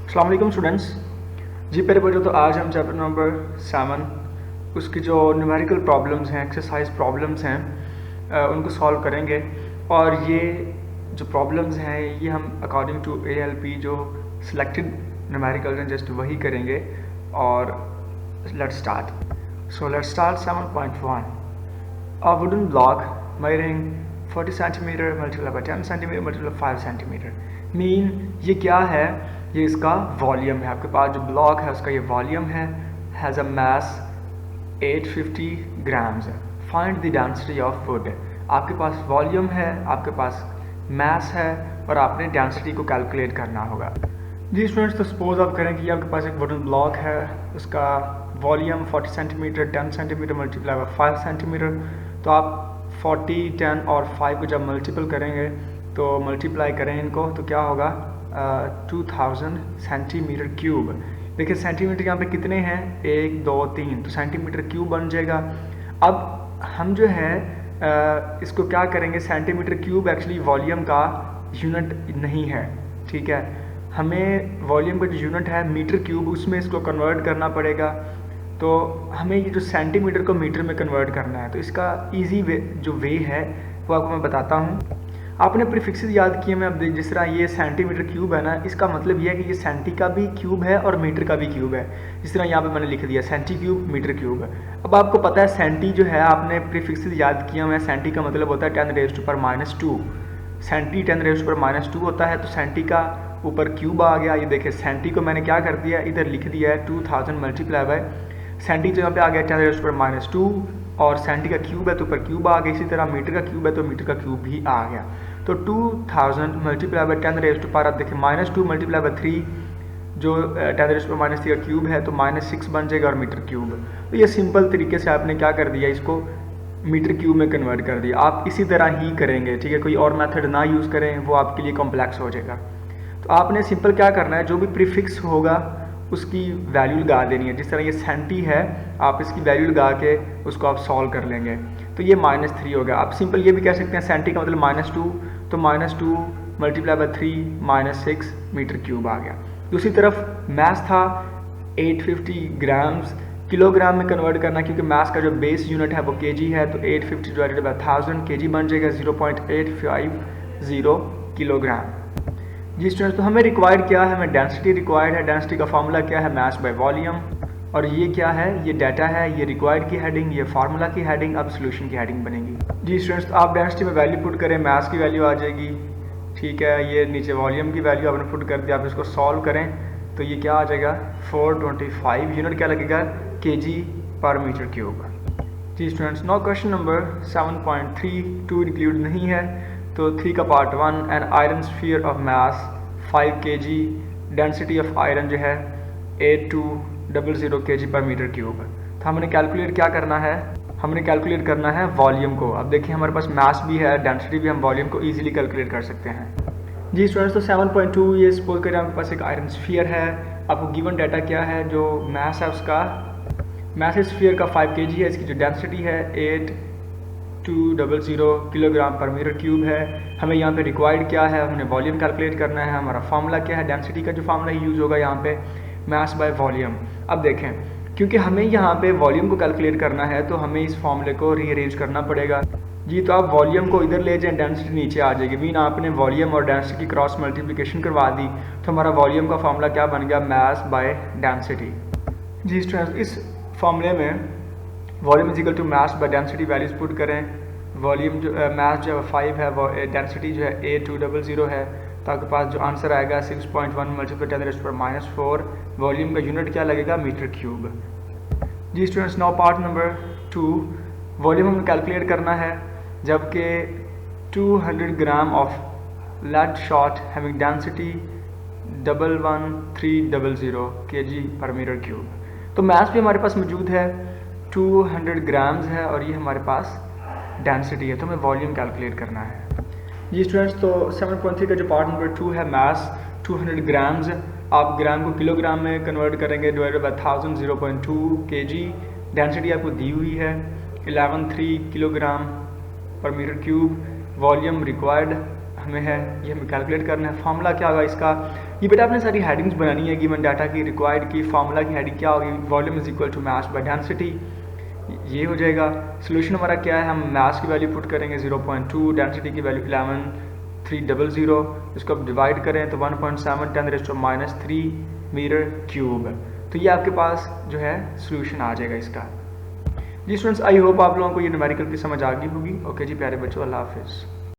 अस्सलाम वालेकुम स्टूडेंट्स। जी पहले बच्चों तो आज हम चैप्टर नंबर 7 उसकी जो न्यूमेरिकल प्रॉब्लम्स हैं, एक्सरसाइज प्रॉब्लम्स हैं, उनको सॉल्व करेंगे। और ये जो प्रॉब्लम्स हैं ये हम अकॉर्डिंग टू ALP जो सिलेक्टेड न्यूमेरिकल हैं जस्ट वही करेंगे। और let's start. So let's start 7.1। A wooden block measuring 40 centimeter multiplied by 10 centimeter multiplied by 5 centimeter mean ये क्या है? ये इसका वॉल्यूम है। आपके पास जो ब्लॉक है उसका ये वॉल्यूम है, has a mass 850 grams. Find the density of would. आपके पास वॉल्यूम है, आपके पास मास है और आपने डेंसिटी को कैलकुलेट करना होगा। जी स्टूडेंट्स, तो सपोज आप करें कि आपके पास एक वुडन ब्लॉक है, उसका volume 40 centimetre 10 centimetre multiply by 5 centimetre. तो आप 40, 10 और 5 को जब मल्टीपल करेंगे तो मल्टीप्लाई करें इनको तो क्या होगा 2000 सेंटीमीटर क्यूब। देखिए सेंटीमीटर यहाँ पे कितने हैं, 1 2 3, तो सेंटीमीटर क्यूब बन जाएगा। अब हम जो है इसको क्या करेंगे, सेंटीमीटर क्यूब एक्चुअली वॉल्यूम का यूनिट नहीं है, ठीक है। हमें वॉल्यूम का जो यूनिट है मीटर क्यूब, उसमें इसको कन्वर्ट करना पड़ेगा। तो हमें ये जो सेंटीमीटर को मीटर में कन्वर्ट करना है, तो इसका इजी वे जो वे है वो आपको मैं बताता हूँ। आपने प्रीफिक्सेस याद किए में, अब जिस तरह ये सेंटीमीटर क्यूब है ना, इसका मतलब ये है कि ये सेंटी का भी क्यूब है और मीटर का भी क्यूब है। जिस तरह यहाँ पे मैंने लिख दिया सेंटी क्यूब मीटर क्यूब। अब आपको पता है सेंटी जो है, आपने प्रीफिक्सेस याद किया हुआ है, सेंटी का मतलब होता है 10⁻⁻²। सेंटी 10⁻⁻² होता है, तो सेंटी का ऊपर क्यूब आ गया। ये देखिए सेंटी को मैंने क्या कर दिया, इधर लिख दिया है 2000 मल्टीप्लाई बाय सेंटी, तो यहाँ पे आ गया 10⁻⁻² और सेंटी का क्यूब है तो ऊपर क्यूब आ गया। इसी तरह मीटर का क्यूब है तो मीटर का क्यूब भी आ गया। तो 2000 मल्टीप्लाई बाय 10⁻⁻, आप देखिए -2 मल्टीप्लाई बाय 3 जो 10⁻³ का क्यूब है तो -6 बन जाएगा और मीटर क्यूब। तो ये सिंपल तरीके से आपने क्या कर दिया, इसको मीटर क्यूब में कन्वर्ट कर दिया। आप इसी तरह ही करेंगे, ठीक है, कोई और मेथड ना यूज़ करें, वो आपके लिए कॉम्प्लेक्स हो जाएगा। तो आपने सिंपल क्या करना है, जो भी प्रीफिक्स होगा उसकी वैल्यू लगा देनी है। जिस तरह ये सेंटी है, आप इसकी वैल्यू लगा के उसको आप सॉल्व कर लेंगे। तो ये -3 हो गया। आप सिंपल ये भी कह सकते हैं सेंटी का मतलब -2, तो -2 मल्टीप्लाई बाय 3 -6 मीटर क्यूब आ गया। दूसरी तरफ मास था 850 ग्राम्स, किलोग्राम में कन्वर्ट करना, क्योंकि मास का जो बेस यूनिट है वो केजी है, तो 850 डिवाइडेड बाय 1000 केजी बन जाएगा 0.850 किलोग्राम। जी स्टूडेंट्स, तो हमें रिक्वायर्ड क्या है, हमें डेंसिटी रिक्वायर्ड है। डेंसिटी का फार्मूला क्या है, मास बाय वॉल्यूम। और ये क्या है, ये डाटा है, ये रिक्वायर्ड की हेडिंग, ये फार्मूला की हेडिंग, अब सोल्यूशन की हेडिंग बनेगी। जी स्टूडेंट्स, तो आप डेंसिटी में वैल्यू पुट करें, मास की वैल्यू आ जाएगी, ठीक है। ये नीचे वॉल्यूम की वैल्यू आपने पुट कर दिया। आप इसको सॉल्व करें तो ये क्या आ जाएगा 425। यूनिट क्या लगेगा, केजी पर मीटर क्यूब। जी students, no question number 7.3 2 include नहीं है, तो 3 का part 1। An iron sphere of mass 5 kg, density of iron जो है 8200 kg पर मीटर क्यूब। तो हमने कैलकुलेट क्या करना है, हमने कैलकुलेट करना है वॉल्यूम को। अब देखिए हमारे पास मास भी है, डेंसिटी भी, हम वॉल्यूम को इजीली कैलकुलेट कर सकते हैं। जी स्टूडेंट्स, तो 7.2 ये सपोज करें आपके पास एक आयरन स्फीयर है। आपको गिवन डाटा क्या है, जो मास है उसका, मास स्फीयर का 5 kg है, इसकी जो डेंसिटी है 8200 किलोग्राम पर मीटर क्यूब है। हमें यहाँ पे रिक्वायर्ड क्या है, हमने वॉल्यूम कैलकुलेट करना है। हमारा फार्मूला क्या है, डेंसिटी का जो फार्मूला यूज़ होगा यहाँ पे मास बाय वॉल्यूम। अब देखें, क्योंकि हमें यहाँ पे वॉल्यूम को कैलकुलेट करना है तो हमें इस फार्मूले को रीअरेंज करना पड़ेगा। जी, तो आप वॉल्यूम को इधर ले जाएं, डेंसिटी नीचे आ जाएगी। मीन आपने वॉल्यूम और डेंसिटी की क्रॉस मल्टीप्लिकेशन करवा दी, तो हमारा वॉल्यूम का फार्मूला क्या बन गया, मास बाय डेंसिटी। जी स्टूडेंट्स, इस फार्मूले में volume is equal to mass by density values put करें। वॉल्यूम जो मास जो है 5 है, वो डेंसिटी जो है 8200 है, तो आपके पास जो आंसर आएगा 6.1 मल्टीप्लाई 10⁻⁴। वॉल्यूम का यूनिट क्या लगेगा, मीटर क्यूब। जी students, now part number 2। Volume हमें कैलकुलेट करना है, जबकि 200 gram of lead shot having density 11300 kg पर मीटर क्यूब। तो मास भी हमारे पास मौजूद है, 200 ग्राम्स है, और ये हमारे पास डेंसिटी है, तो हमें वॉल्यूम कैलकुलेट करना है। जी स्टूडेंट्स, तो 7.3 का जो पार्ट नंबर 2 है, मास 200 ग्राम्स, आप ग्राम को किलोग्राम में कन्वर्ट करेंगे, डिवाइडेड बाय 1000 0.2 kg। डेंसिटी आपको दी हुई है 113 किलोग्राम पर मीटर क्यूब। वॉल्यूम रिक्वायर्ड हमें है, ये हमें कैलकुलेट करना है। फार्मूला क्या होगा इसका, ये बेटा आपने सारी हेडिंग्स बनानी है, गिवन डाटा की, रिक्वायर्ड की, फार्मूला की हेडिंग क्या होगी, volume is equal to mass by density, ये हो जाएगा। सोल्यूशन हमारा क्या है, हम मास की वैल्यू पुट करेंगे 0.2, डेंसिटी की वैल्यू 11300, इसको आप डिवाइड करें तो 1.7 10⁻³ मीटर क्यूब। तो ये आपके पास जो है सोल्यूशन आ जाएगा इसका। जी स्टूडेंट्स, आई होप आप लोगों को ये न्यूमेरिकल की समझ आ गई होगी। ओके जी प्यारे बच्चों, अल्लाह हाफिज़।